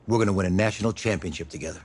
We're gonna win a national championship together.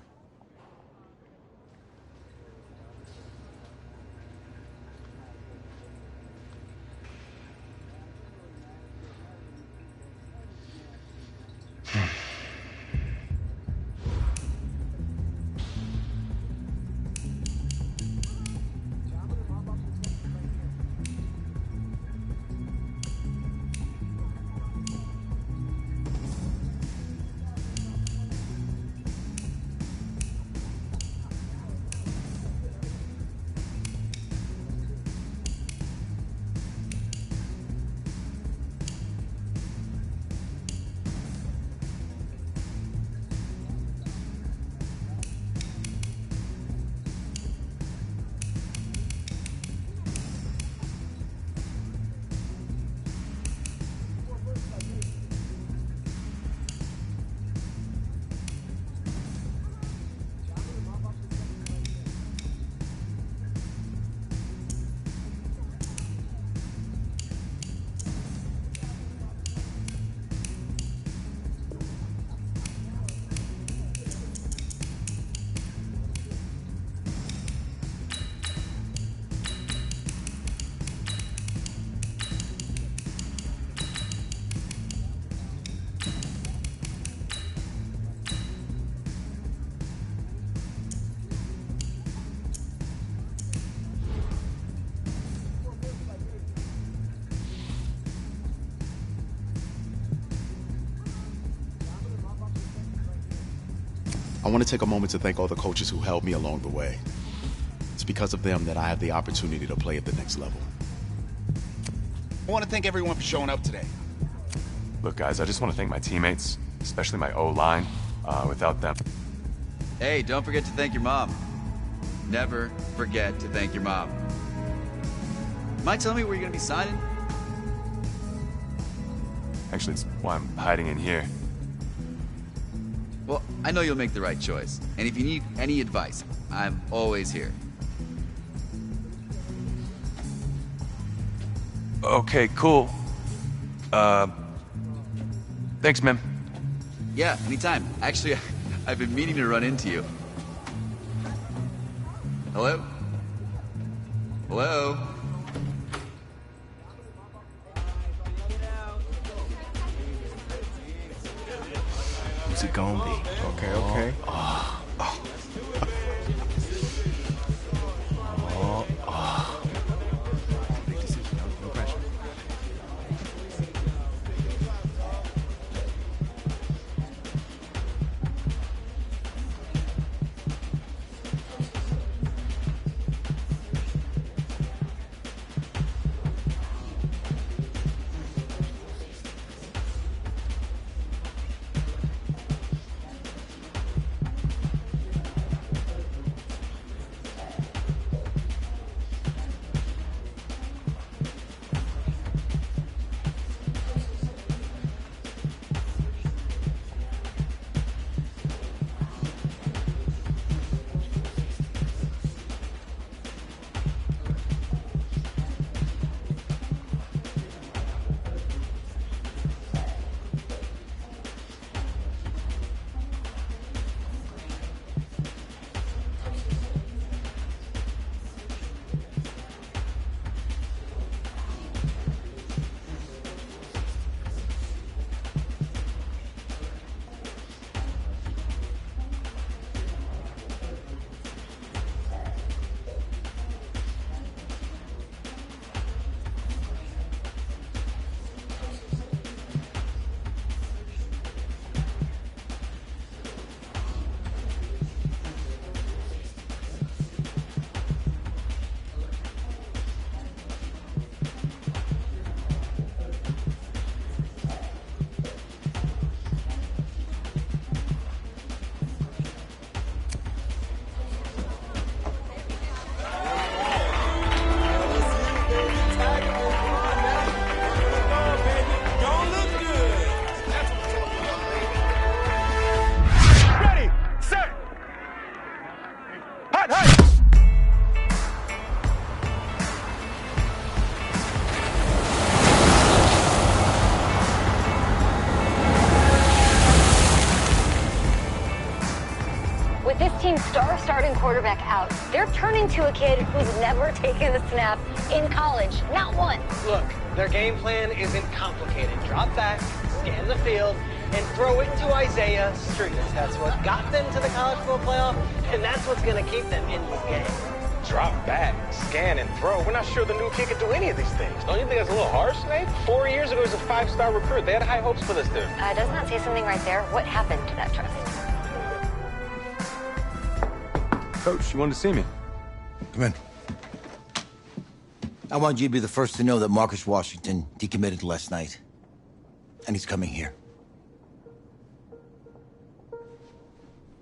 I want to take a moment to thank all the coaches who helped me along the way. It's because of them that I have the opportunity to play at the next level. I want to thank everyone for showing up today. Look, guys, I just want to thank my teammates, especially my O-line. Without them... Hey, don't forget to thank your mom. Never forget to thank your mom. Mind telling me where you're going to be signing? Actually, it's why I'm hiding in here. Well, I know you'll make the right choice. And if you need any advice, I'm always here. Okay, cool. Thanks, man. Yeah, anytime. Actually, I've been meaning to run into you. Hello? Hello? Who's it gonna be? Okay. No pressure. this team's starting quarterback out. They're turning to a kid who's never taken a snap in college. Not one. Look, their game plan isn't complicated. Drop back, scan the field, and throw it to Isaiah Street. That's what got them to the college football playoff, and that's what's going to keep them in this game. Drop back, scan, and throw. We're not sure the new kid can do any of these things. Don't you think that's a little harsh, Nate? 4 years ago, he was a 5-star recruit. They had high hopes for this dude. Doesn't that say something right there? What happened to that trust? Coach, you wanted to see me? Come in. I want you to be the first to know that Marcus Washington decommitted last night. And he's coming here.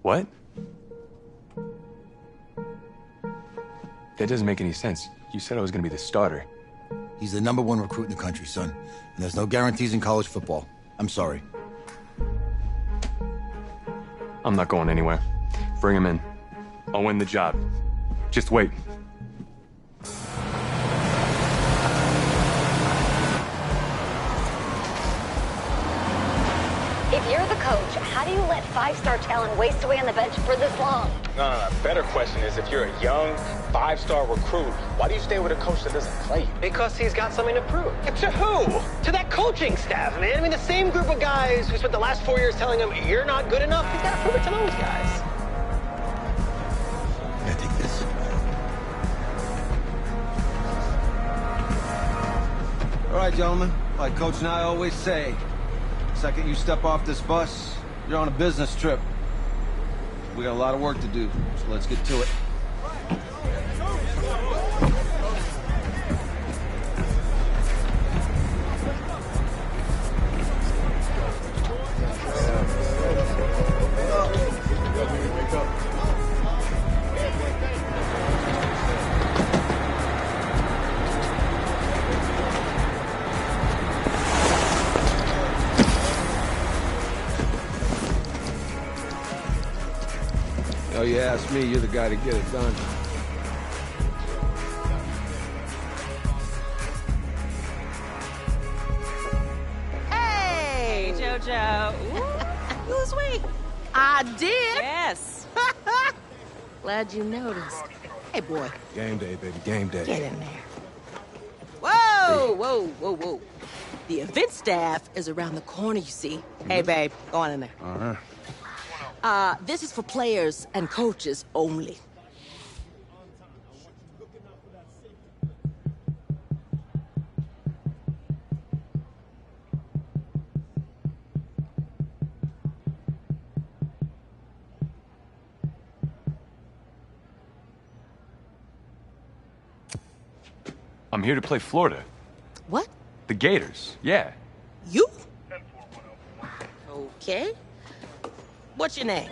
What? That doesn't make any sense. You said I was gonna be the starter. He's the #1 recruit in the country, son. And there's no guarantees in college football. I'm sorry. I'm not going anywhere. Bring him in. I'll win the job. Just wait. If you're the coach, how do you let 5-star talent waste away on the bench for this long? No. Better question is, if you're a young 5-star recruit, why do you stay with a coach that doesn't play you? Because he's got something to prove. To who? To that coaching staff, man. I mean, the same group of guys who spent the last 4 years telling him, you're not good enough. He's got to prove it to those guys. Yeah, take this. All right, gentlemen. Like Coach and I always say, the second you step off this bus, you're on a business trip. We got a lot of work to do, so let's get to it. Oh, you ask me, you're the guy to get it done. Hey, JoJo. Lose weight. I did. Yes. Glad you noticed. Hey, boy. Game day, baby, game day. Get in there. Whoa. The event staff is around the corner, you see. Hey, babe, go on in there. All right. This is for players and coaches only. I'm here to play Florida. What? The Gators, yeah. You? Okay. What's your name?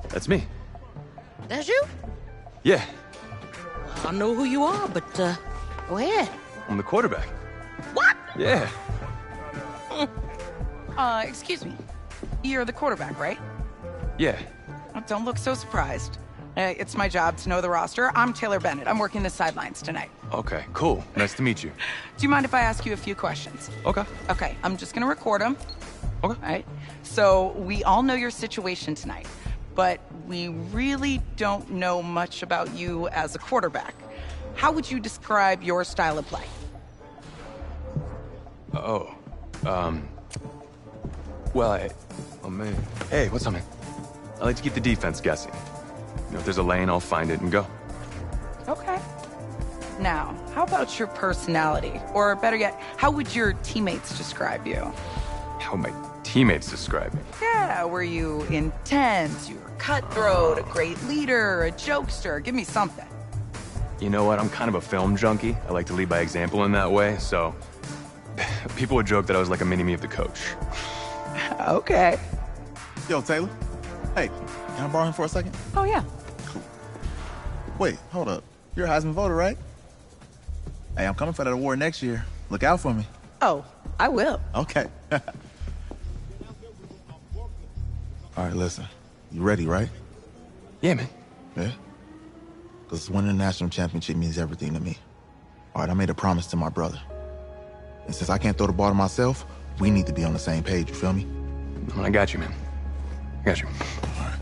That's me. That's you? Yeah, I know who you are, but, go ahead. I'm the quarterback. What? Yeah. Excuse me. You're the quarterback, right? Yeah. Oh, don't look so surprised. It's my job to know the roster. I'm Taylor Bennett. I'm working the sidelines tonight. Okay, cool. Nice to meet you. Do you mind if I ask you a few questions? Okay. Okay, I'm just gonna record them. Okay. All right? So, we all know your situation tonight, but we really don't know much about you as a quarterback. How would you describe your style of play? Oh, well, oh man. Hey, what's up, man? I like to keep the defense guessing. You know, if there's a lane, I'll find it and go. Okay. Now, how about your personality? Or better yet, how would your teammates describe you? How my teammates describe me. Yeah, were you intense? You were cutthroat, a great leader, a jokester? Give me something. You know what? I'm kind of a film junkie. I like to lead by example in that way, so people would joke that I was like a mini-me of the coach. Okay. Yo, Taylor. Hey, can I borrow him for a second? Oh, yeah. Wait, hold up. You're a Heisman voter, right? Hey, I'm coming for that award next year. Look out for me. Oh, I will. Okay. All right, listen. You ready, right? Yeah, man. Yeah? Because winning the national championship means everything to me. All right, I made a promise to my brother. And since I can't throw the ball to myself, we need to be on the same page, you feel me? I got you, man. I got you. All right.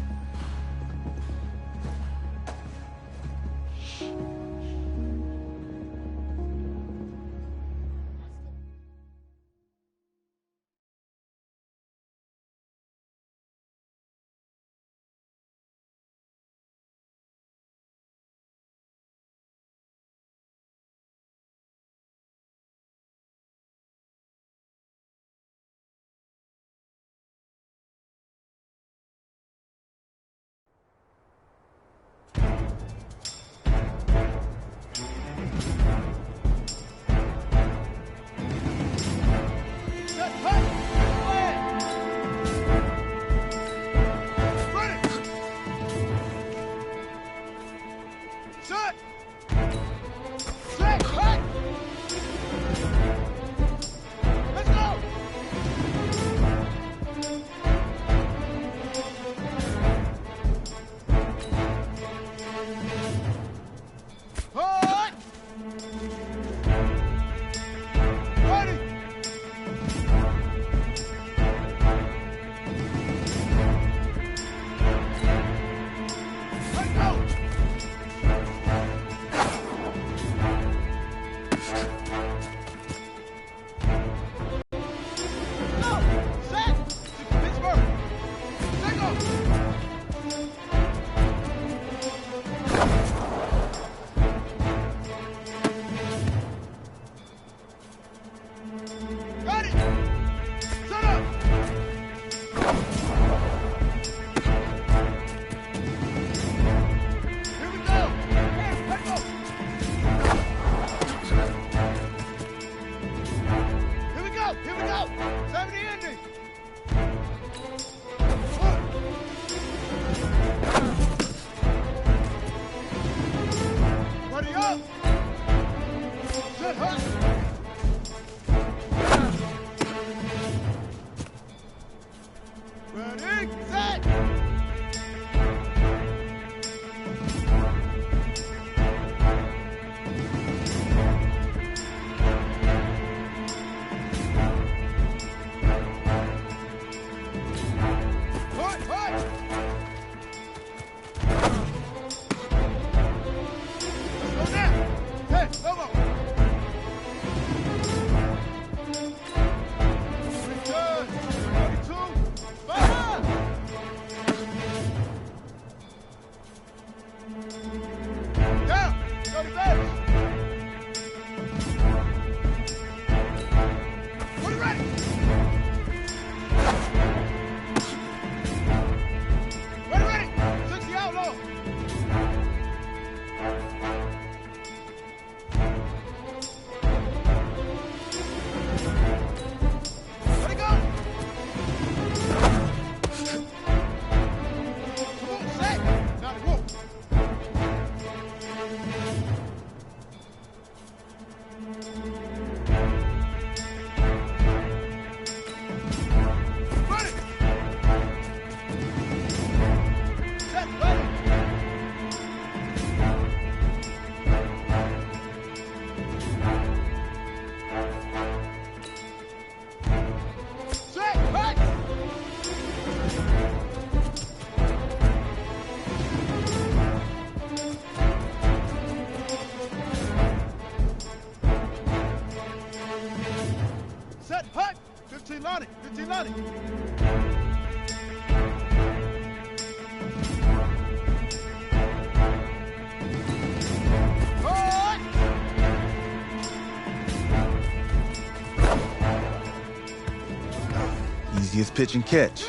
Easiest pitch and catch.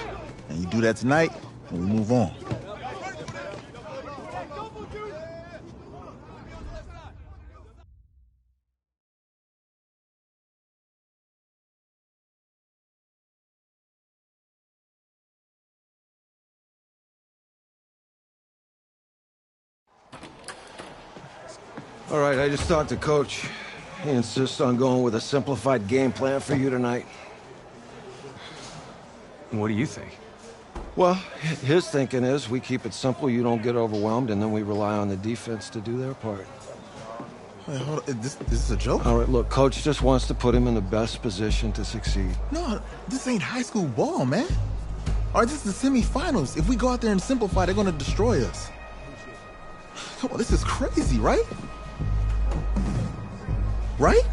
And you do that tonight, and we move on. All right, I just talked to Coach. He insists on going with a simplified game plan for you tonight. What do you think? Well, his thinking is we keep it simple, you don't get overwhelmed, and then we rely on the defense to do their part. Wait, hold on. This is a joke? All right, look, Coach just wants to put him in the best position to succeed. No, this ain't high school ball, man. All right, this is the semifinals. If we go out there and simplify, they're going to destroy us. Come on, this is crazy, right? Right?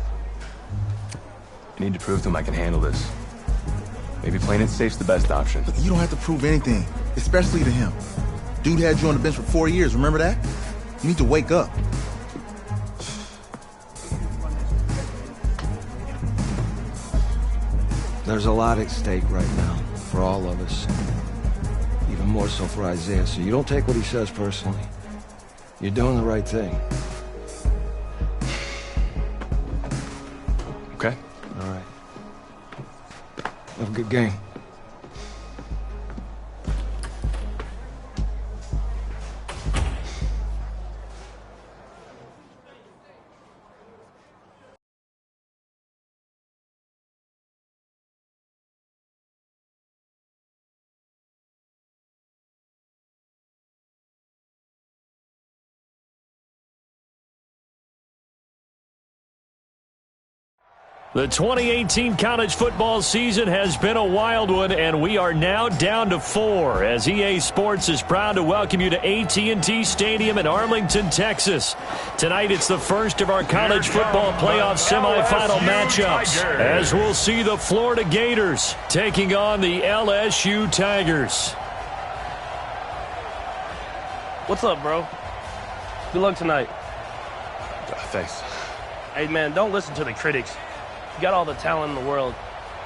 I need to prove to him I can handle this. Maybe playing it safe's the best option. Look, you don't have to prove anything, especially to him. Dude had you on the bench for 4 years, remember that? You need to wake up. There's a lot at stake right now, for all of us. Even more so for Isaiah, so you don't take what he says personally. You're doing the right thing. Okay. All right. Have a good game. The 2018 college football season has been a wild one, and we are now down to 4 as EA Sports is proud to welcome you to AT&T Stadium in Arlington, Texas. Tonight, it's the first of our college football playoff semifinal matchups, as we'll see the Florida Gators taking on the LSU Tigers. What's up, bro? Good luck tonight. Thanks. Hey, man, don't listen to the critics. You got all the talent in the world.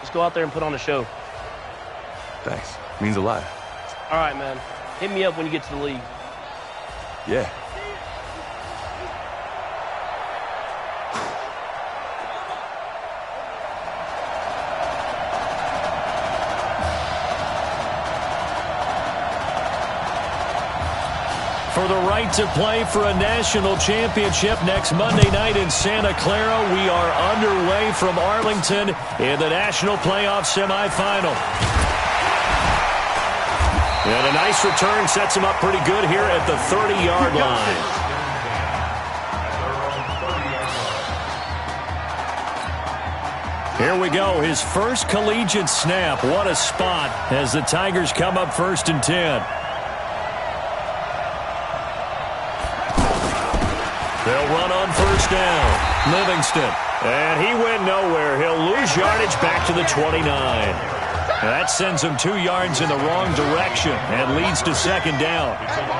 Just go out there and put on a show. Thanks. Means a lot. All right, man. Hit me up when you get to the league. Yeah. For the right to play for a national championship next Monday night in Santa Clara, we are underway from Arlington in the national playoff semifinal. And a nice return sets him up pretty good here at the 30-yard line. Here we go, his first collegiate snap. What a spot as the Tigers come up 1st and 10. They'll run on 1st down. Livingston. And he went nowhere. He'll lose yardage back to the 29. That sends him 2 yards in the wrong direction and leads to 2nd down.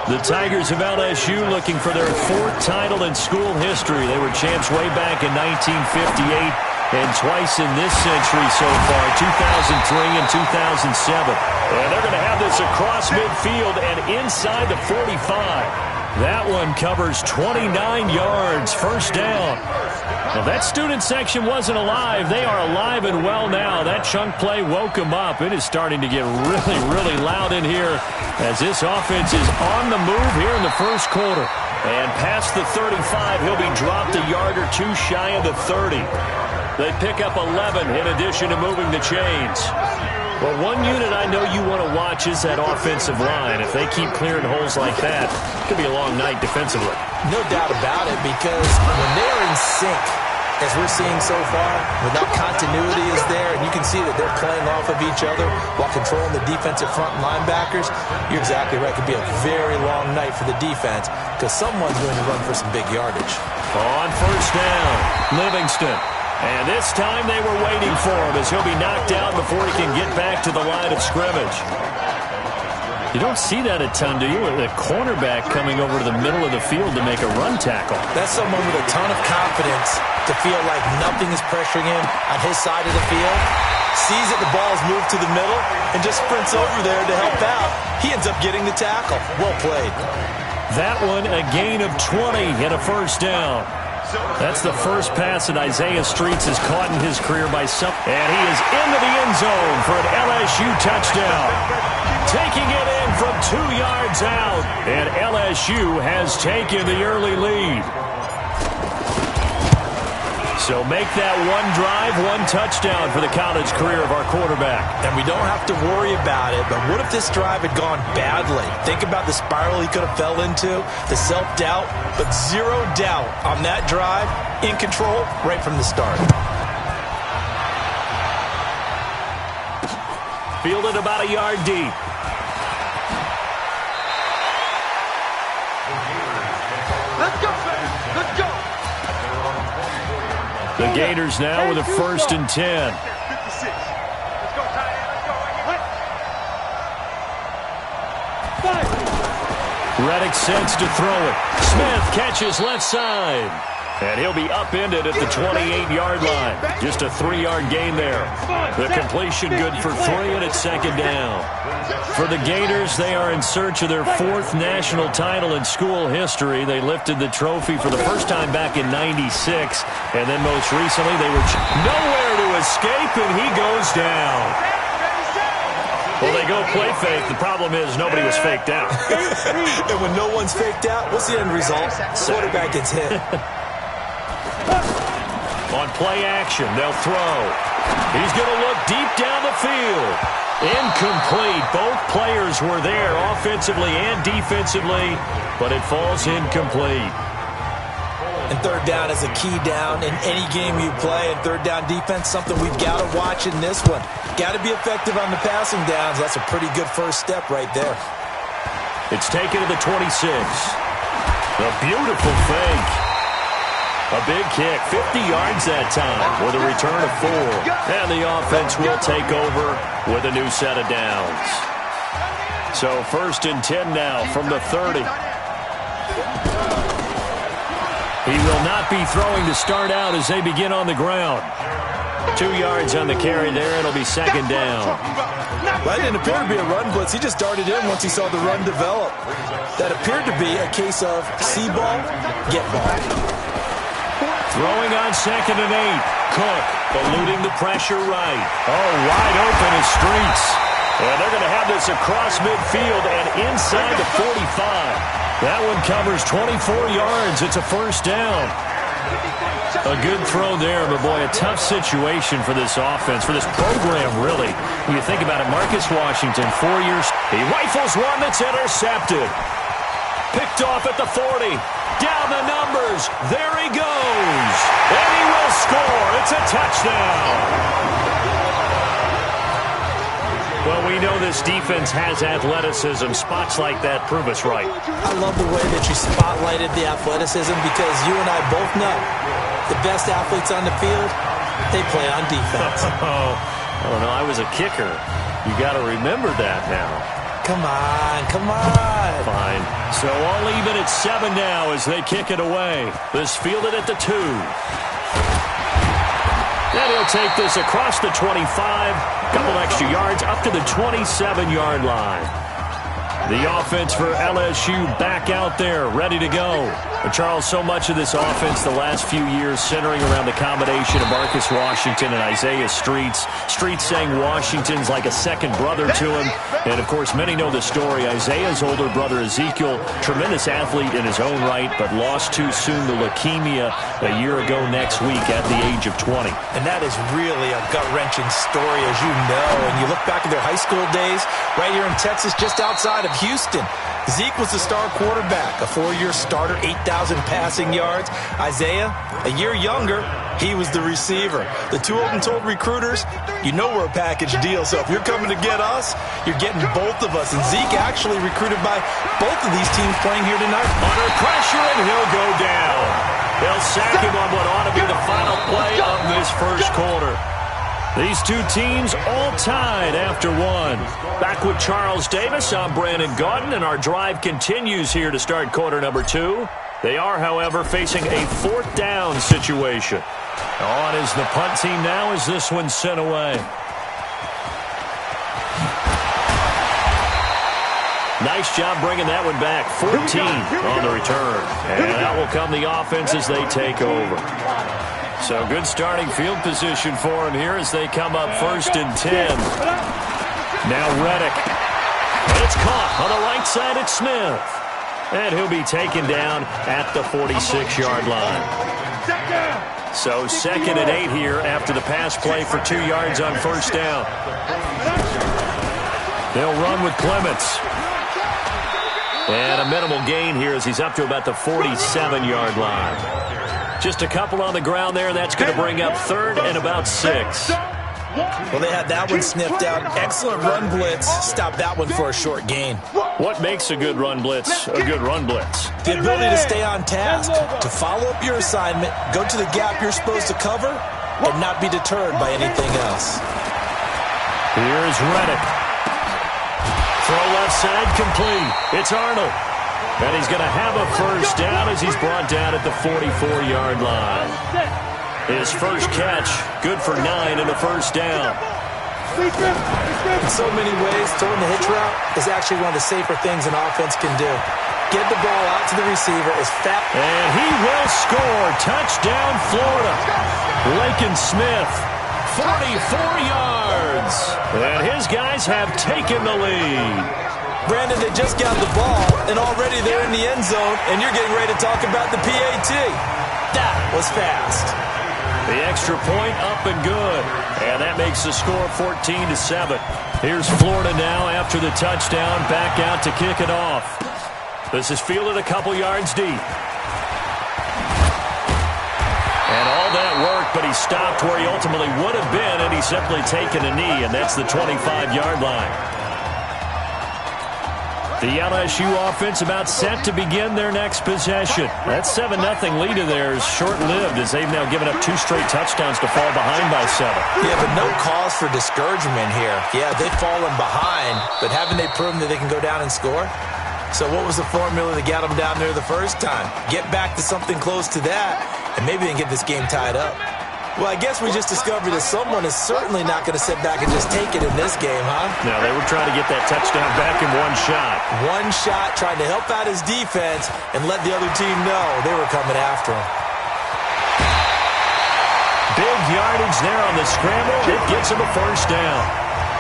The Tigers of LSU looking for their 4th title in school history. They were champs way back in 1958 and twice in this century so far, 2003 and 2007. And they're going to have this across midfield and inside the 45. That one covers 29 yards, 1st down. Well, that student section wasn't alive. They are alive and well now. That chunk play woke them up. It is starting to get really, really loud in here as this offense is on the move here in the 1st quarter. And past the 35, he'll be dropped a yard or 2 shy of the 30. They pick up 11 in addition to moving the chains. Well, one unit I know you want to watch is that offensive line. If they keep clearing holes like that, it could be a long night defensively. No doubt about it, because when they're in sync, as we're seeing so far, when that continuity is there, and you can see that they're playing off of each other while controlling the defensive front linebackers, you're exactly right. It could be a very long night for the defense because someone's going to run for some big yardage. On 1st down, Livingston. And this time they were waiting for him as he'll be knocked out before he can get back to the line of scrimmage. You don't see that a ton, do you? A cornerback coming over to the middle of the field to make a run tackle. That's someone with a ton of confidence to feel like nothing is pressuring him on his side of the field. Sees that the ball's moved to the middle and just sprints over there to help out. He ends up getting the tackle. Well played. That one a gain of 20 and a 1st down. That's the first pass that Isaiah Streets has caught in his career by some. And he is into the end zone for an LSU touchdown. Taking it in from 2 yards out. And LSU has taken the early lead. So make that one drive, one touchdown for the college career of our quarterback. And we don't have to worry about it, but what if this drive had gone badly? Think about the spiral he could have fell into, the self-doubt, but zero doubt on that drive, in control right from the start. Fielded about a yard deep. Let's go! Let's go! The Gators now with a 1st and 10. Reddick sends to throw it. Smith catches left side. And he'll be upended at the 28-yard line. Just a 3-yard gain there. The completion good for 3, and it's 2nd down. For the Gators, they are in search of their 4th national title in school history. They lifted the trophy for the first time back in '96. And then most recently, they were nowhere to escape, and he goes down. Well, they go play fake. The problem is nobody was faked out. And when no one's faked out, what's the end result? Quarterback gets hit. On play action, they'll throw. He's going to look deep down the field. Incomplete. Both players were there offensively and defensively, but it falls incomplete. And 3rd down is a key down in any game you play. And 3rd down defense, something we've got to watch in this one. Got to be effective on the passing downs. That's a pretty good first step right there. It's taken to the 26. A beautiful fake. A big kick, 50 yards that time with a return of 4. And the offense will take over with a new set of downs. So 1st and 10 now from the 30. He will not be throwing to start out as they begin on the ground. 2 yards on the carry there. It'll be 2nd down. That didn't appear to be a run blitz. He just darted in once he saw the run develop. That appeared to be a case of see ball, get ball. Throwing on 2nd and 8. Cook eluding the pressure right. Oh, wide open is Streets. And they're going to have this across midfield and inside the 45. That one covers 24 yards. It's a 1st down. A good throw there, but boy, a tough situation for this offense, for this program, really. When you think about it, Marcus Washington, 4 years. He rifles one that's intercepted. Picked off at the 40. Down the numbers. There he goes. And he will score. It's a touchdown. Well, we know this defense has athleticism. Spots like that prove us right. I love the way that you spotlighted the athleticism because you and I both know the best athletes on the field, they play on defense. I don't know. I was a kicker. You got to remember that now. Come on, come on. Fine. So all even at 7 now as they kick it away. This fielded at the 2. And he'll take this across the 25. Couple extra yards up to the 27-yard line. The offense for LSU back out there, ready to go. But Charles, so much of this offense the last few years centering around the combination of Marcus Washington and Isaiah Streets. Streets saying Washington's like a second brother to him. And, of course, many know the story. Isaiah's older brother, Ezekiel, tremendous athlete in his own right, but lost too soon to leukemia a year ago next week at the age of 20. And that is really a gut-wrenching story, as you know. And you look back at their high school days, right here in Texas, just outside of Houston. Zeke was the star quarterback, a 4-year starter, 8,000 passing yards. Isaiah, a year younger, he was the receiver. The two of them told recruiters, you know we're a package deal, so if you're coming to get us, you're getting both of us. And Zeke actually recruited by both of these teams playing here tonight. Under pressure, and he'll go down. They'll sack him on what ought to be the final play of this first quarter. These two teams all tied after 1. Back with Charles Davis, I'm Brandon Gaudin, and our drive continues here to start quarter number 2. They are, however, facing a 4th down situation. On is the punt team now as this one's sent away. Nice job bringing that one back. 14 on the return. And out will come the offense as they take over. So good starting field position for him here as they come up 1st and 10. Now Reddick. And it's caught on the right side at Smith. And he'll be taken down at the 46-yard line. So 2nd and 8 here after the pass play for 2 yards on first down. They'll run with Clements. And a minimal gain here as he's up to about the 47-yard line. Just a couple on the ground there. That's going to bring up 3rd and about 6. Well, they had that one sniffed out. Excellent run blitz. Stop that one for a short gain. What makes a good run blitz a good run blitz? The ability to stay on task, to follow up your assignment, go to the gap you're supposed to cover, and not be deterred by anything else. Here's Reddick. Throw left side complete. It's Arnold. And he's going to have a first down as he's brought down at the 44-yard line. His first catch, good for 9 and a first down. In so many ways, throwing the hitch route is actually one of the safer things an offense can do. Get the ball out to the receiver as fast. And he will score. Touchdown, Florida. Lakin Smith, 44 yards. And his guys have taken the lead. Brandon, they just got the ball, and already they're in the end zone, and you're getting ready to talk about the PAT. That was fast. The extra point up and good. And that makes the score 14-7. Here's Florida now after the touchdown, back out to kick it off. This is fielded a couple yards deep. And all that work, but he stopped where he ultimately would have been, and he's simply taken a knee, and that's the 25-yard line. The LSU offense about set to begin their next possession. That 7-0 lead of theirs short-lived as they've now given up 2 straight touchdowns to fall behind by 7. Yeah, but no cause for discouragement here. Yeah, they've fallen behind, but haven't they proven that they can go down and score? So what was the formula that got them down there the first time? Get back to something close to that, and maybe they can get this game tied up. Well, I guess we just discovered that someone is certainly not going to sit back and just take it in this game, huh? No, they were trying to get that touchdown back in one shot. One shot, trying to help out his defense and let the other team know they were coming after him. Big yardage there on the scramble. It gets him a first down.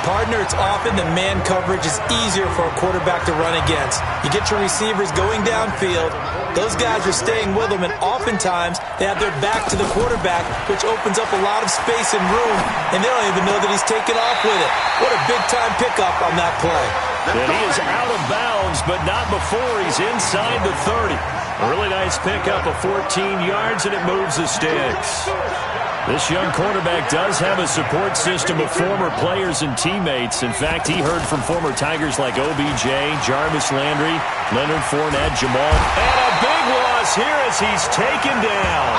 Partner, it's often the man coverage is easier for a quarterback to run against. You get your receivers going downfield. Those guys are staying with them, and oftentimes they have their back to the quarterback, which opens up a lot of space and room, and they don't even know that he's taken off with it. What a big-time pickup on that play. And he is out of bounds, but not before he's inside the 30. A really nice pickup of 14 yards, and it moves the sticks. This young quarterback does have a support system of former players and teammates. In fact, he heard from former Tigers like OBJ, Jarvis Landry, Leonard Fournette, Jamal. And a big loss here as he's taken down.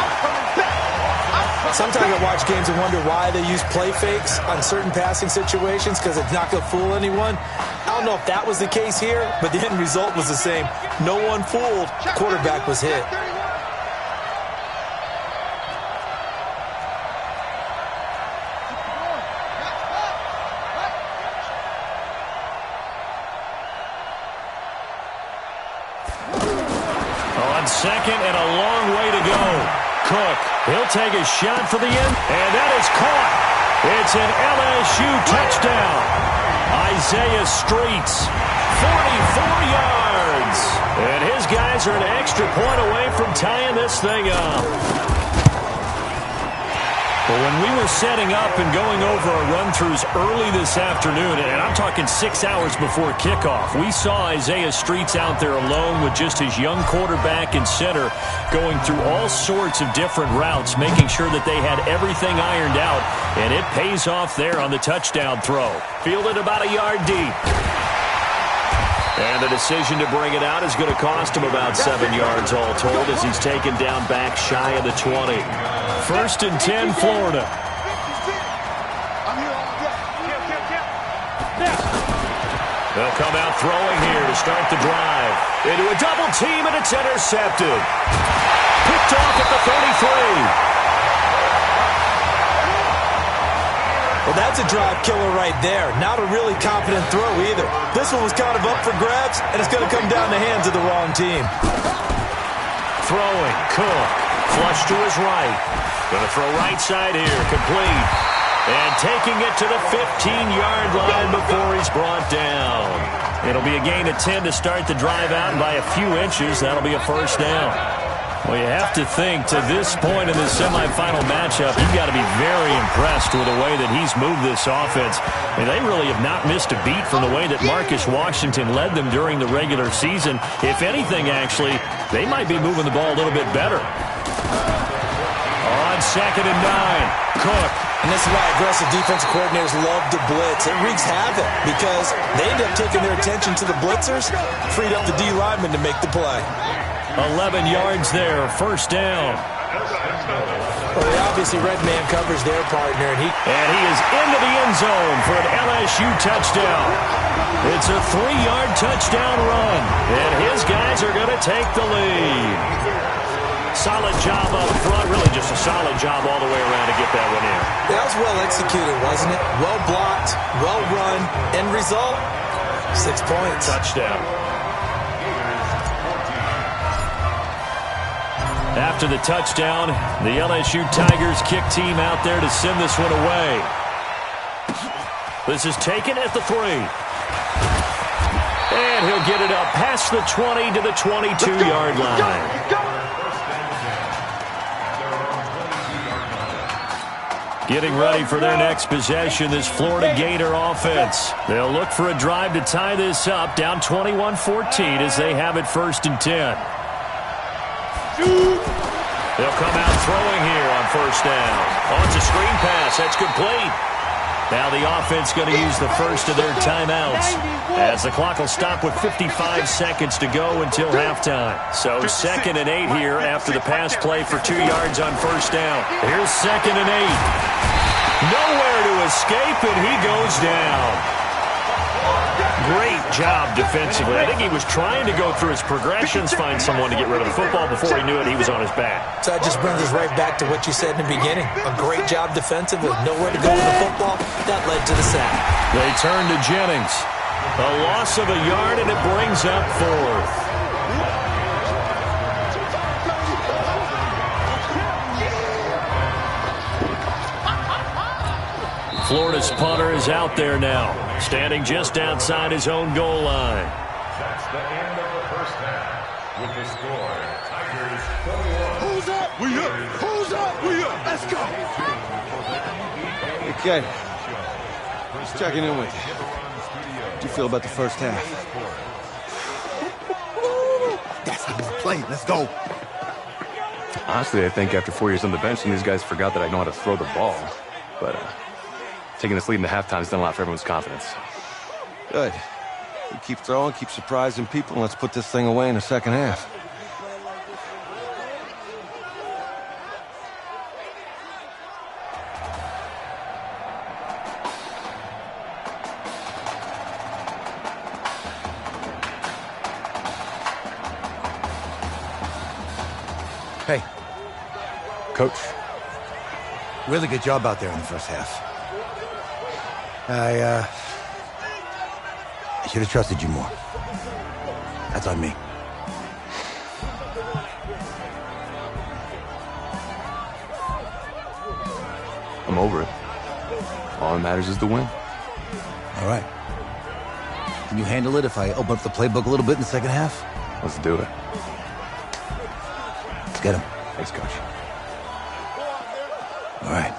Sometimes I watch games and wonder why they use play fakes on certain passing situations because it's not going to fool anyone. I don't know if that was the case here, but the end result was the same. No one fooled. Quarterback was hit. Second and a long way to go. Cook, he'll take a shot for the end, and that is caught. It's an LSU touchdown. Isaiah Streets, 44 yards. And his guys are an extra point away from tying this thing up. Well, when we were setting up and going over our run-throughs early this afternoon, and I'm talking 6 hours before kickoff, we saw Isaiah Streets out there alone with just his young quarterback and center going through all sorts of different routes, making sure that they had everything ironed out, and it pays off there on the touchdown throw. Fielded about a yard deep. And the decision to bring it out is going to cost him about 7 yards all told as he's taken down back shy of the 20. 1st and 10, Florida. They'll come out throwing here to start the drive. Into a double team, and it's intercepted. Picked off at the 33. Well, that's a drive killer right there. Not a really confident throw either. This one was kind of up for grabs, and it's going to come down the hands of the wrong team. Throwing, Cook. Flush to his right. Going to throw right side here, complete. And taking it to the 15-yard line before he's brought down. It'll be a gain of 10 to start the drive out, and by a few inches, that'll be a first down. Well, you have to think to this point in the semifinal matchup, you've got to be very impressed with the way that he's moved this offense. I mean, they really have not missed a beat from the way that Marcus Washington led them during the regular season. If anything, actually, they might be moving the ball a little bit better. On 2nd and 9, Cook. And this is why aggressive defensive coordinators love to blitz. It wreaks havoc because they end up taking their attention to the blitzers, freed up the D lineman to make the play. 11 yards there, 1st down. Well, obviously red man covers their partner, and he is into the end zone for an LSU touchdown. It's a 3-yard touchdown run, and his guys are going to take the lead. Solid job up front, really just a solid job all the way around to get that one in. That was well executed, wasn't it? Well blocked, well run. End result, 6 points. Touchdown. After the touchdown, the LSU Tigers kick team out there to send this one away. This is taken at the 3. And he'll get it up past the 20 to the 22-yard line. Getting ready for their next possession, this Florida Gator offense. They'll look for a drive to tie this up, down 21-14 as they have it 1st and 10. They'll come out throwing here on 1st down. Oh, it's a screen pass. That's complete. Now the offense going to use the first of their timeouts as the clock will stop with 55 seconds to go until halftime. So 2nd and 8 here after the pass play for 2 yards on 1st down. Here's 2nd and 8. Nowhere to escape, and he goes down. Great job defensively. I think he was trying to go through his progressions, find someone to get rid of the football. Before he knew it, he was on his back. So that just brings us right back to what you said in the beginning. A great job defensively. Nowhere to go with the football. That led to the sack. They turn to Jennings. A loss of a yard, and it brings up 4th. Florida's punter is out there now, standing just outside his own goal line. That's the end of the 1st half. With the score, Tigers 21. Who's up? We up. Who's up? We up. Let's go. Okay. Just checking in with you. How do you feel about the 1st half? That's how we play. Let's go. Honestly, I think after 4 years on the bench, some of these guys forgot that I know how to throw the ball. But taking this lead in the halftime has done a lot for everyone's confidence. Good. You keep throwing, keep surprising people, and let's put this thing away in the 2nd half. Hey. Coach. Really good job out there in the 1st half. I should have trusted you more. That's on me. I'm over it. All that matters is the win. All right. Can you handle it if I open up the playbook a little bit in the 2nd half? Let's do it. Let's get him. Thanks, Coach. All right.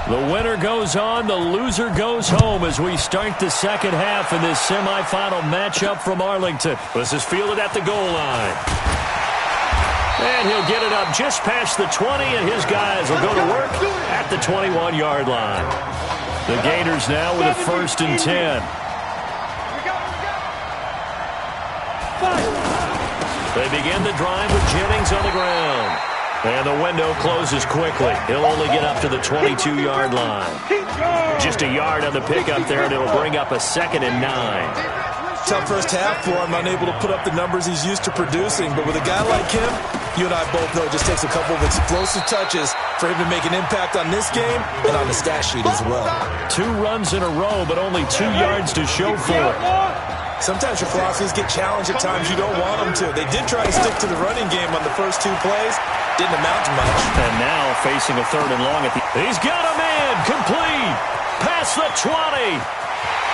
The winner goes on, the loser goes home as we start the 2nd half in this semifinal matchup from Arlington. This is fielded at the goal line. And he'll get it up just past the 20, and his guys will go to work at the 21-yard line. The Gators now with a 1st and 10. They begin the drive with Jennings on the ground. And the window closes quickly. He'll only get up to the 22-yard line. Just a yard on the pickup there, and it'll bring up a 2nd and 9. Tough first half for him, unable to put up the numbers he's used to producing. But with a guy like him, you and I both know it just takes a couple of explosive touches for him to make an impact on this game and on the stat sheet as well. 2 runs in a row, but only 2 yards to show for it. Sometimes your philosophies get challenged at times you don't want them to. They did try to stick to the running game on the first 2 plays. Didn't amount to much. And now facing a 3rd and long at the... He's got a man complete. Past the 20.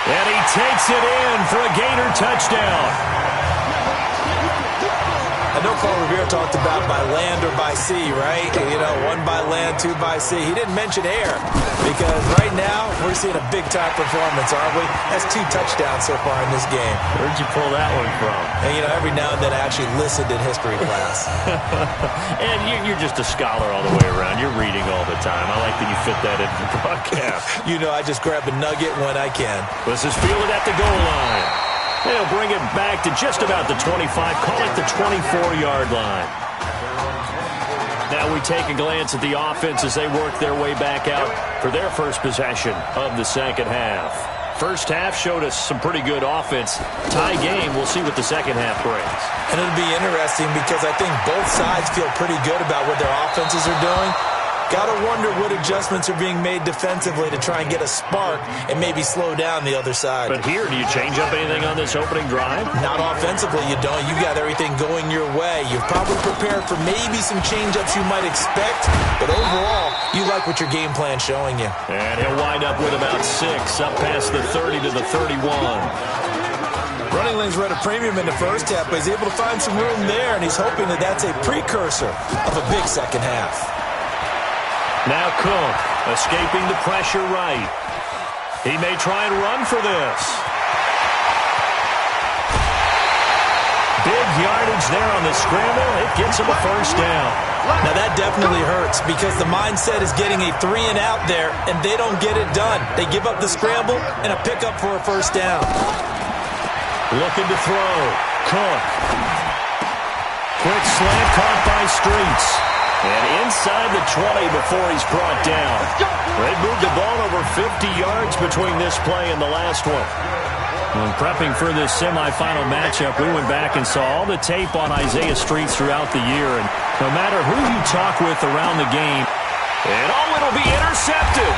And he takes it in for a Gator touchdown. I know Paul Revere talked about by land or by sea, right? You know, 1 by land, 2 by sea. He didn't mention air because right now we're seeing a big-time performance, aren't we? That's 2 touchdowns so far in this game. Where'd you pull that one from? And, you know, every now and then I actually listened in history class. And you're just a scholar all the way around. You're reading all the time. I like that you fit that into the broadcast. You know, I just grab a nugget when I can. This is fielded at the goal line. They'll bring it back to just about the 25, call it the 24-yard line. Now we take a glance at the offense as they work their way back out for their first possession of the second half. First half showed us some pretty good offense. Tie game, we'll see what the second half brings. And it'll be interesting because I think both sides feel pretty good about what their offenses are doing. Gotta wonder what adjustments are being made defensively to try and get a spark and maybe slow down the other side. But here, do you change up anything on this opening drive? Not offensively, you don't. You got everything going your way. You've probably prepared for maybe some change-ups you might expect, but overall, you like what your game plan's showing you. And he'll wind up with about 6, up past the 30 to the 31. Running lanes were at a premium in the first half, but he's able to find some room there, and he's hoping that that's a precursor of a big second half. Now Cook, escaping the pressure right. He may try and run for this. Big yardage there on the scramble. It gets him a first down. Now that definitely hurts because the mindset is getting a 3 and out there, and they don't get it done. They give up the scramble and a pickup for a first down. Looking to throw. Cook. Quick slant caught by Streets. And inside the 20 before he's brought down. They moved the ball over 50 yards between this play and the last one. When prepping for this semifinal matchup, we went back and saw all the tape on Isaiah Streets throughout the year. And no matter who you talk with around the game, it'll be intercepted.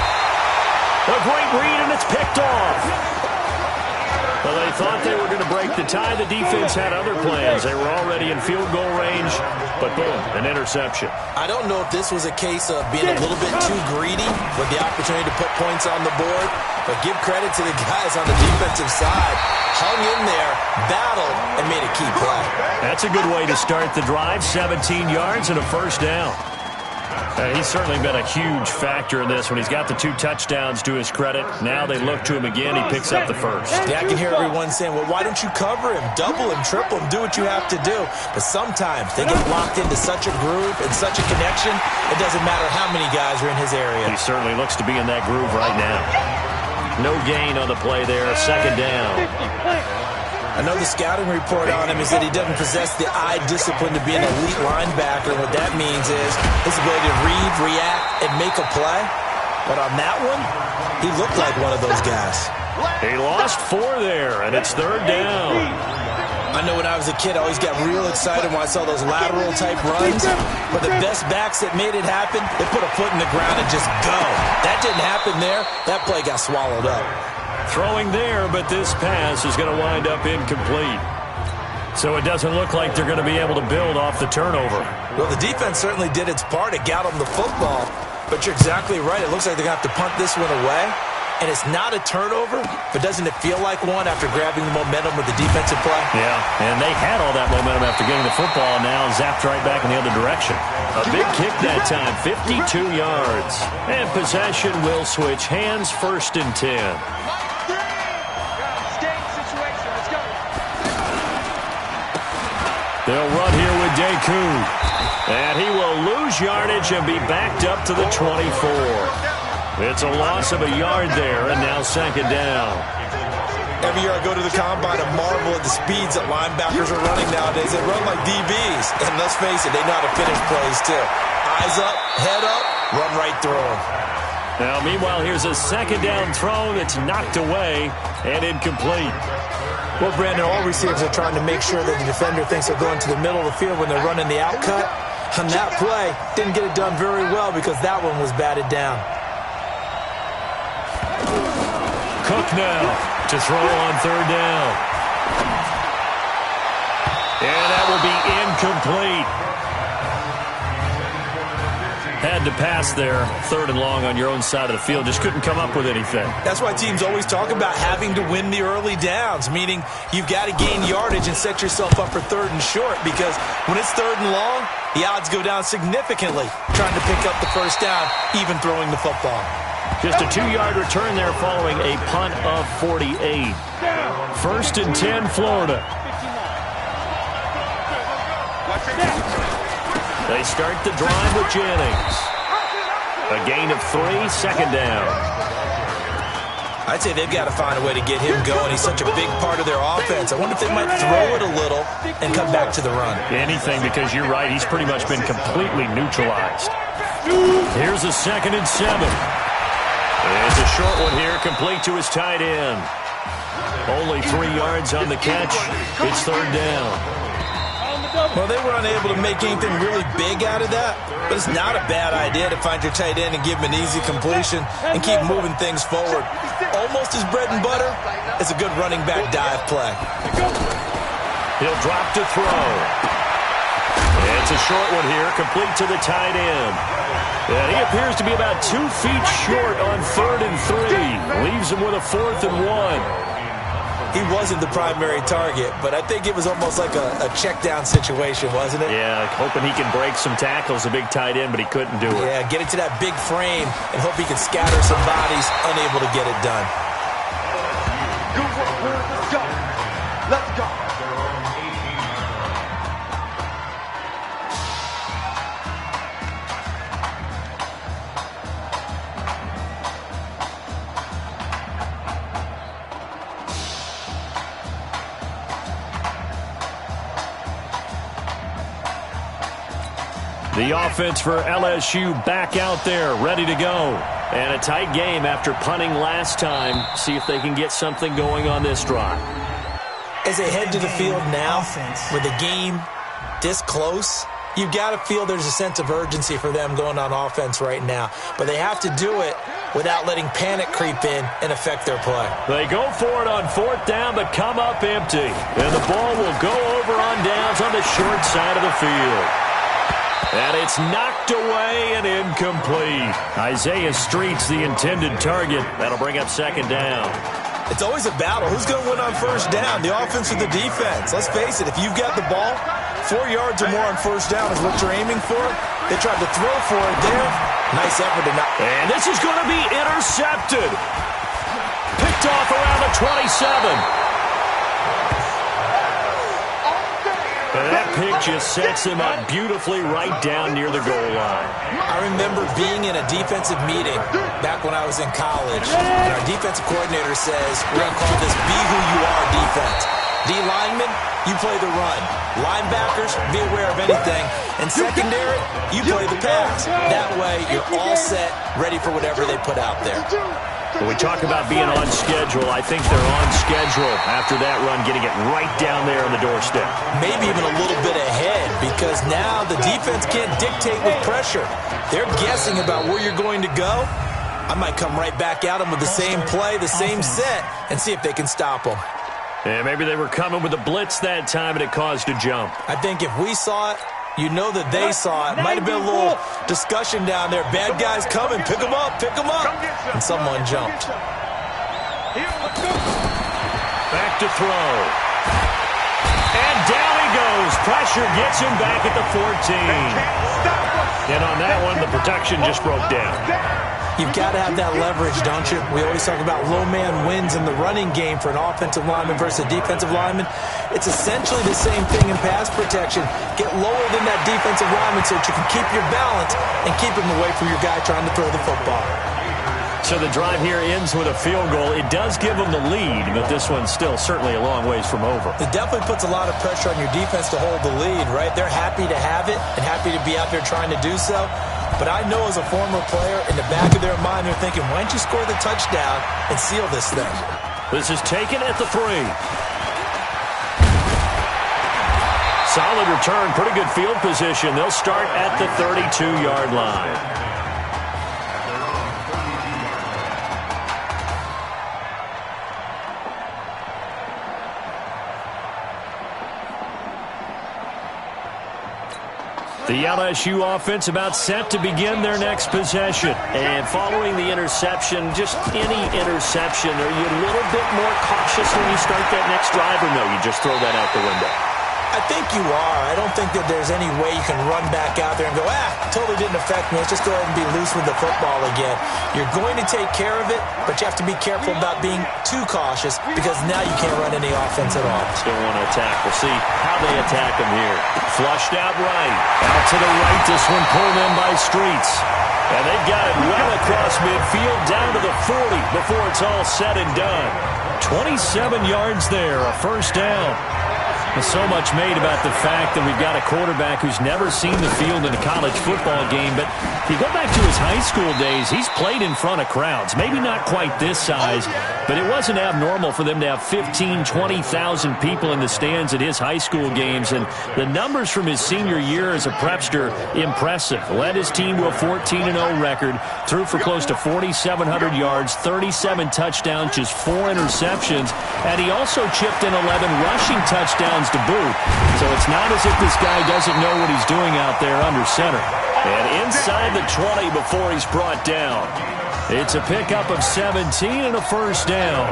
A great read, and it's picked off. Well, they thought they were going to break the tie. The defense had other plans. They were already in field goal range, but boom, an interception. I don't know if this was a case of being a little bit too greedy with the opportunity to put points on the board, but give credit to the guys on the defensive side. Hung in there, battled, and made a key play. That's a good way to start the drive. 17 yards and a first down. He's certainly been a huge factor in this when he's got the 2 touchdowns to his credit. Now they look to him again. He picks up the first. Yeah, I can hear everyone saying, well, why don't you cover him, double him, triple him, do what you have to do. But sometimes they get locked into such a groove and such a connection, it doesn't matter how many guys are in his area. He certainly looks to be in that groove right now. No gain on the play there. Second down. I know the scouting report on him is that he doesn't possess the eye discipline to be an elite linebacker. What that means is his ability to read, react, and make a play. But on that one, he looked like one of those guys. He lost 4 there, and it's third down. I know when I was a kid, I always got real excited when I saw those lateral-type runs. But the best backs that made it happen, they put a foot in the ground and just go. That didn't happen there. That play got swallowed up. Throwing there, but this pass is going to wind up incomplete. So it doesn't look like they're going to be able to build off the turnover. Well, the defense certainly did its part. It got them the football. But you're exactly right. It looks like they're going to have to punt this one away. And it's not a turnover, but doesn't it feel like one after grabbing the momentum with the defensive play? Yeah, and they had all that momentum after getting the football, and now zapped right back in the other direction. A big kick that time, 52 yards. And possession will switch hands, 1st and 10. They'll run here with Deku. And he will lose yardage and be backed up to the 24. It's a loss of a yard there, and now second down. Every year I go to the combine and marvel at the speeds that linebackers are running nowadays. They run like DBs. And let's face it, they know how to finish plays too. Eyes up, head up, run right through them. Now, meanwhile, here's a second down throw that's knocked away and incomplete. Well, Brandon, all receivers are trying to make sure that the defender thinks they're going to the middle of the field when they're running the out cut. On that play, didn't get it done very well because that one was batted down. Cook now to throw on third down. And that will be incomplete. Had to pass there, third and long on your own side of the field. Just couldn't come up with anything. That's why teams always talk about having to win the early downs, meaning you've got to gain yardage and set yourself up for third and short, because when it's third and long, the odds go down significantly trying to pick up the first down, even throwing the football. Just a 2-yard return there following a punt of 48. First and 10, Florida. They start the drive with Jennings. A gain of 3, second down. I'd say they've got to find a way to get him going. He's such a big part of their offense. I wonder if they might throw it a little and come back to the run. Anything, because you're right, he's pretty much been completely neutralized. Here's a 2nd and 7. It's a short one here, complete to his tight end. Only 3 yards on the catch. It's third down. Well, they were unable to make anything really big out of that, but it's not a bad idea to find your tight end and give him an easy completion and keep moving things forward. Almost his bread and butter. It's a good running back dive play. He'll drop to throw. It's a short one here, complete to the tight end. And he appears to be about 2 feet short on 3rd and 3. Leaves him with a 4th and 1. He wasn't the primary target, but I think it was almost like a check-down situation, wasn't it? Yeah, hoping he can break some tackles, a big tight end, but he couldn't do it. Yeah, get it to that big frame and hope he can scatter some bodies, unable to get it done. Good work, let's go. Let's go. The offense for LSU back out there, ready to go. And a tight game after punting last time. See if they can get something going on this drive. As they head to the field now, with the game this close, you've got to feel there's a sense of urgency for them going on offense right now. But they have to do it without letting panic creep in and affect their play. They go for it on 4th down, but come up empty. And the ball will go over on downs on the short side of the field. And it's knocked away and incomplete. Isaiah Street's the intended target. That'll bring up second down. It's always a battle. Who's going to win on first down, the offense or the defense? Let's face it, if you've got the ball, 4 yards or more on first down is what you're aiming for. They tried to throw for it there. Nice effort to not. And this is going to be intercepted. Picked off around the 27. And that pick just sets him up beautifully right down near the goal line. I remember being in a defensive meeting back when I was in college, and our defensive coordinator says, we're going to call this be who you are defense. D linemen, you play the run. Linebackers, be aware of anything. And secondary, you play the pass. That way, you're all set, ready for whatever they put out there. When we talk about being on schedule, I think they're on schedule after that run, getting it right down there on the doorstep. Maybe even a little bit ahead, because now the defense can't dictate with pressure. They're guessing about where you're going to go. I might come right back at them with the same play, the same set, and see if they can stop them. Yeah, maybe they were coming with a blitz that time, and it caused a jump. I think if we saw it, you know that they saw it. Might have been a little discussion down there. Bad guys coming. Pick them up. Pick them up. And someone jumped. Back to throw. And down he goes. Pressure gets him back at the 14. And on that one, the protection just broke down. You've got to have that leverage, don't you? We always talk about low man wins in the running game for an offensive lineman versus a defensive lineman. It's essentially the same thing in pass protection. Get lower than that defensive lineman so that you can keep your balance and keep him away from your guy trying to throw the football. So the drive here ends with a field goal. It does give them the lead, but this one's still certainly a long ways from over. It definitely puts a lot of pressure on your defense to hold the lead, right? They're happy to have it and happy to be out there trying to do so. But I know as a former player, in the back of their mind, they're thinking, why don't you score the touchdown and seal this thing? This is taken at the 3. Solid return, pretty good field position. They'll start at the 32-yard line. The LSU offense about set to begin their next possession. And following the interception, just any interception, are you a little bit more cautious when you start that next drive, or no, you just throw that out the window? I think you are. I don't think that there's any way you can run back out there and go, totally didn't affect me. Let's just go ahead and be loose with the football again. You're going to take care of it, but you have to be careful about being too cautious because now you can't run any offense at all. Still want to attack. We'll see how they attack them here. Flushed out right. Out to the right. This one pulled in by Streets. And they've got it well across midfield down to the 40 before it's all said and done. 27 yards there, a first down. There's so much made about the fact that we've got a quarterback who's never seen the field in a college football game. But if you go back to his high school days, he's played in front of crowds. Maybe not quite this size, but it wasn't abnormal for them to have 15,000, 20,000 people in the stands at his high school games. And the numbers from his senior year as a prepster, impressive. Led his team to a 14-0 record, threw for close to 4,700 yards, 37 touchdowns, just 4 interceptions. And he also chipped in 11 rushing touchdowns to boot. So it's not as if this guy doesn't know what he's doing out there under center. And inside the 20 before he's brought down. It's a pickup of 17 and a first down.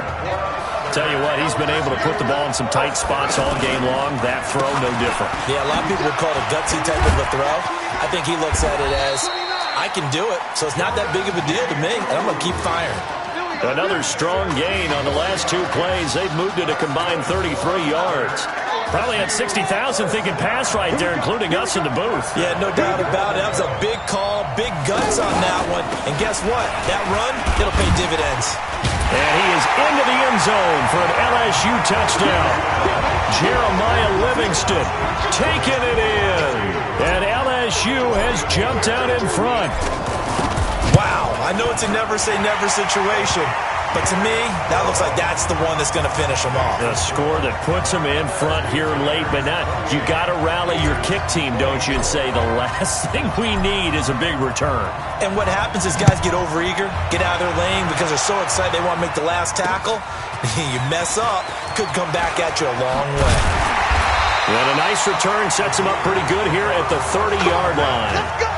Tell you what, he's been able to put the ball in some tight spots all game long. That throw, no different. Yeah, a lot of people would call it a gutsy type of a throw. I think he looks at it as, I can do it, so it's not that big of a deal to me, and I'm going to keep firing. Another strong gain on the last 2 plays. They've moved it a combined 33 yards. Probably had 60,000 thinking pass right there, including us in the booth. Yeah, no doubt about it. That was a big call, big guts on that one. And guess what? That run, it'll pay dividends. And he is into the end zone for an LSU touchdown. Jeremiah Livingston taking it in. And LSU has jumped out in front. Wow, I know it's a never-say-never situation, but to me, that looks like that's the one that's going to finish them off. A score that puts them in front here late, but now you got to rally your kick team, don't you, and say the last thing we need is a big return. And what happens is guys get overeager, get out of their lane because they're so excited they want to make the last tackle. You mess up, could come back at you a long way. And a nice return sets them up pretty good here at the 30-yard line. Let's go!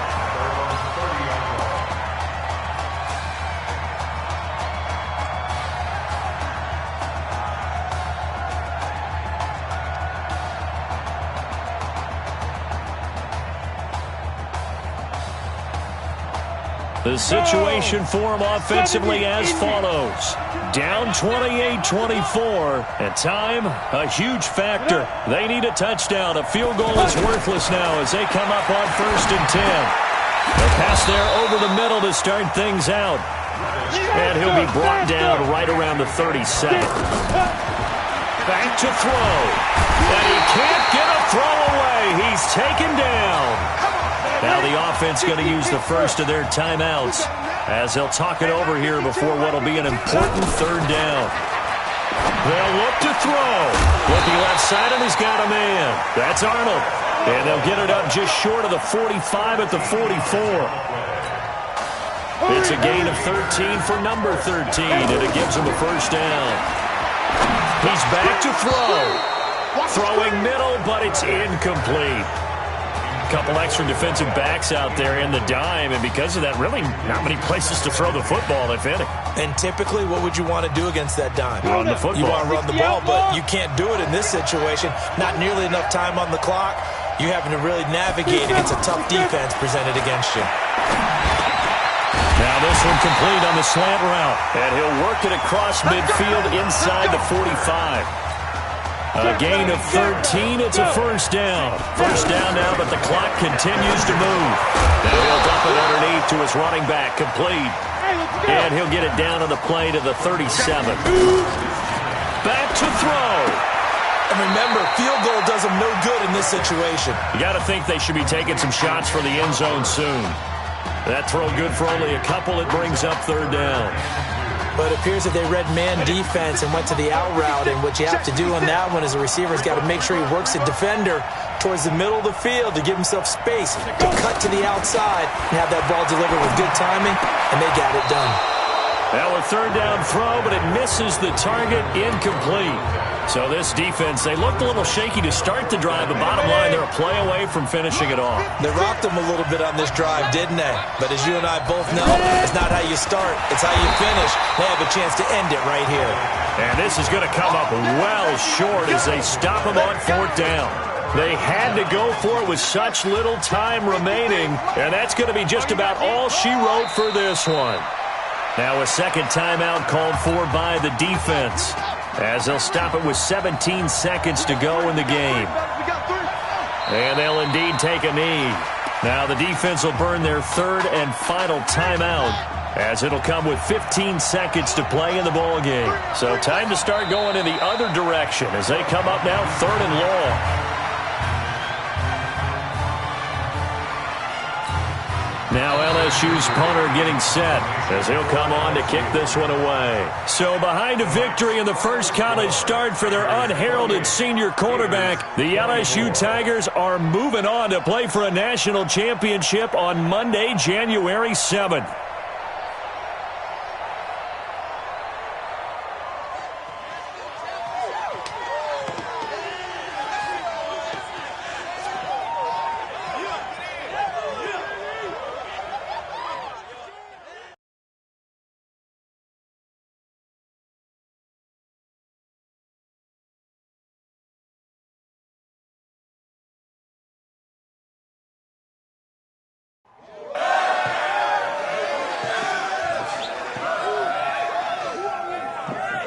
The situation for them offensively as follows. Down 28-24, and time, a huge factor. They need a touchdown. A field goal is worthless now as they come up on 1st and 10. They'll pass there over the middle to start things out. And he'll be brought down right around the 37. Back to throw. And he can't get a throw away. He's taken down. Now the offense going to use the first of their timeouts as they'll talk it over here before what will be an important 3rd down. They'll look to throw. Looking left side, and he's got a man. That's Arnold. And they'll get it up just short of the 45 at the 44. It's a gain of 13 for number 13, and it gives him a first down. He's back to throw. Throwing middle, but it's incomplete. Couple extra defensive backs out there in the dime, and because of that, really not many places to throw the football, if any. And typically, what would you want to do against that dime? Run the football. You want to run the ball, but you can't do it in this situation. Not nearly enough time on the clock. You're having to really navigate against a tough defense presented against you. Now Now this one complete on the slant route. And he'll work it across midfield inside the 45. A gain of 13. It's a first down. First down now, but the clock continues to move. Now he'll dump it underneath to his running back. Complete. And he'll get it down on the play to the 37. Back to throw. And remember, field goal does them no good in this situation. You got to think they should be taking some shots for the end zone soon. That throw good for only a couple. It brings up third down. But it appears that they read man defense and went to the out route. And what you have to do on that one is the receiver's got to make sure he works the defender towards the middle of the field to give himself space to cut to the outside and have that ball delivered with good timing, and they got it done. Now a third down throw, but it misses the target, incomplete. So this defense, they looked a little shaky to start the drive, but bottom line, they're a play away from finishing it off. They rocked them a little bit on this drive, didn't they? But as you and I both know, it's not how you start, it's how you finish. They have a chance to end it right here. And this is going to come up well short as they stop them on fourth down. They had to go for it with such little time remaining, and that's going to be just about all she wrote for this one. Now a second timeout called for by the defense, as they'll stop it with 17 seconds to go in the game. And they'll indeed take a knee. Now the defense will burn their third and final timeout, as it'll come with 15 seconds to play in the ball game. So time to start going in the other direction as they come up now third and long. Now LSU's punter getting set as he'll come on to kick this one away. So behind a victory in the first college start for their unheralded senior quarterback, the LSU Tigers are moving on to play for a national championship on Monday, January 7th.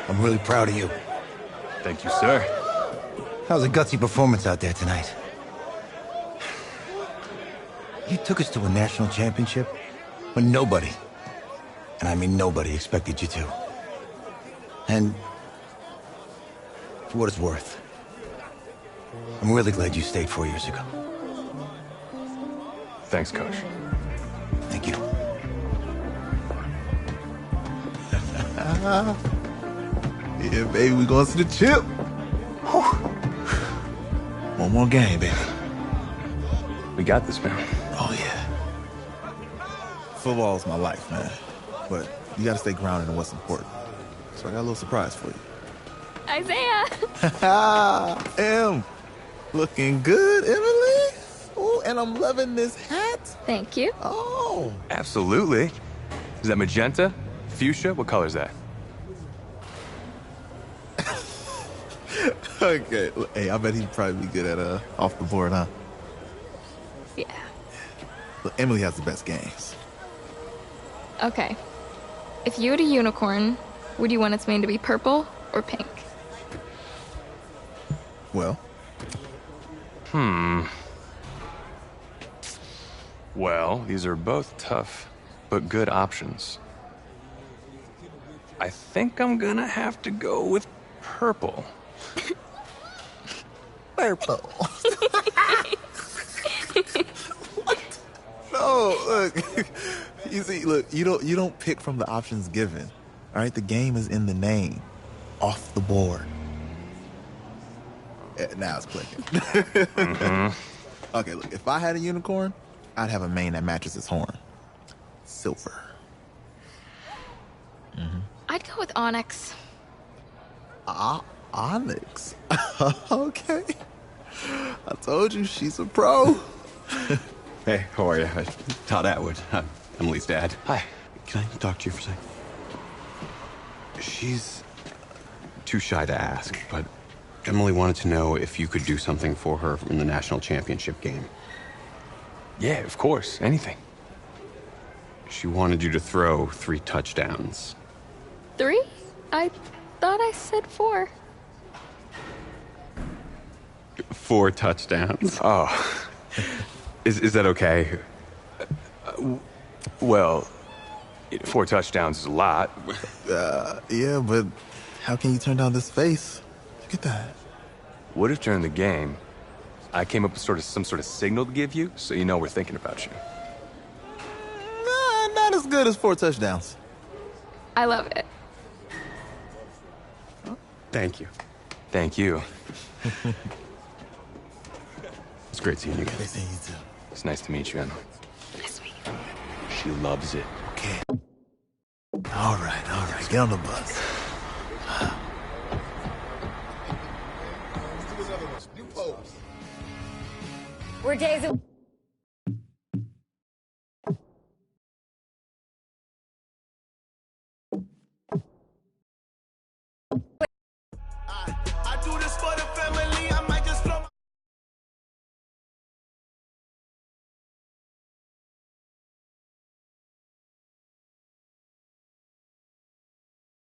I'm really proud of you. Thank you, sir. That was a gutsy performance out there tonight. You took us to a national championship when nobody, and I mean nobody, expected you to. And for what it's worth, I'm really glad you stayed 4 years ago. Thanks, Coach. Thank you. Yeah, baby, we going to the chip. Whew. One more game, baby. We got this, man. Oh, yeah. Football is my life, man. But you got to stay grounded in what's important. So I got a little surprise for you. Isaiah! Em, looking good, Emily. Oh, and I'm loving this hat. Thank you. Oh. Absolutely. Is that magenta? Fuchsia? What color is that? Okay. Hey, I bet he'd probably be good at off the board, huh? Yeah. Look, Emily has the best games. Okay. If you had a unicorn, would you want its mane to be purple or pink? Well? Well, these are both tough, but good options. I think I'm gonna have to go with purple. Purple. No, look. You see, look, you don't pick from the options given. All right, the game is in the name. Off the board. Now it's clicking. Okay, look, if I had a unicorn, I'd have a mane that matches its horn. Silver. I'd go with onyx. Onyx? Okay. I told you, she's a pro. Hey, how are you? Todd Atwood. I'm Emily's dad. Hi. Can I talk to you for a second? She's too shy to ask, but Emily wanted to know if you could do something for her in the national championship game. Yeah, of course. Anything. She wanted you to throw 3 touchdowns. 3? I thought I said 4. 4 touchdowns. Oh. Is that okay? Well, 4 touchdowns is a lot. Yeah, but how can you turn down this face? Look at that. What if during the game, I came up with some sort of signal to give you so you know we're thinking about you? Nah, not as good as 4 touchdowns. I love it. Thank you. Thank you. It's great seeing you Great guys. seeing you too. It's nice to meet you, Emma. Nice to meet you. She loves it. Okay. All right. Get on the bus. We're days away.